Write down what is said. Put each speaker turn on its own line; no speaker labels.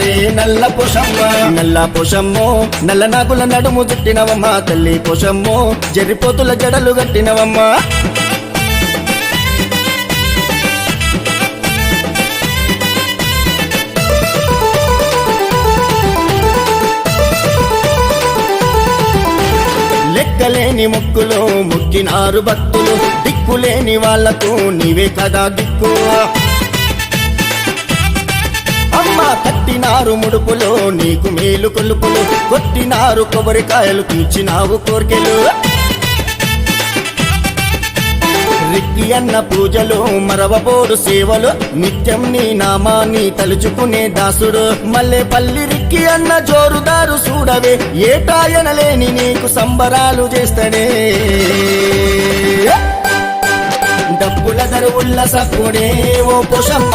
రావే నల్ల పోషమ్మ నల్ల పోషమ్మో నల్ల నాగుల నడుము చుట్టినవమ్మ తల్లి పోషమ్మో జరిపోతుల జడలు గట్టినవమ్మ లెక్కలేని మొక్కులో మొక్కినారు భక్తులు దిక్కులేని వాళ్లకు నీవే కదా దిక్కు అమ్మ కట్టినారు ముడుపులో నీకు మేలు కొలుపులు కొట్టినారు కొబ్బరికాయలు తీర్చినావు కోర్కెలు రిక్కి అన్న పూజలు మరవబోడు సేవలు నిత్యం నీ నామాన్ని తలుచుకునే దాసుడు మల్లెపల్లి రిక్కి అన్న జోరుదారు చూడవే ఏటాయనలేని నీకు సంబరాలు చేస్తాడే డబ్బుల దరువుల్ల సప్పుడే ఓ పోషమ్మ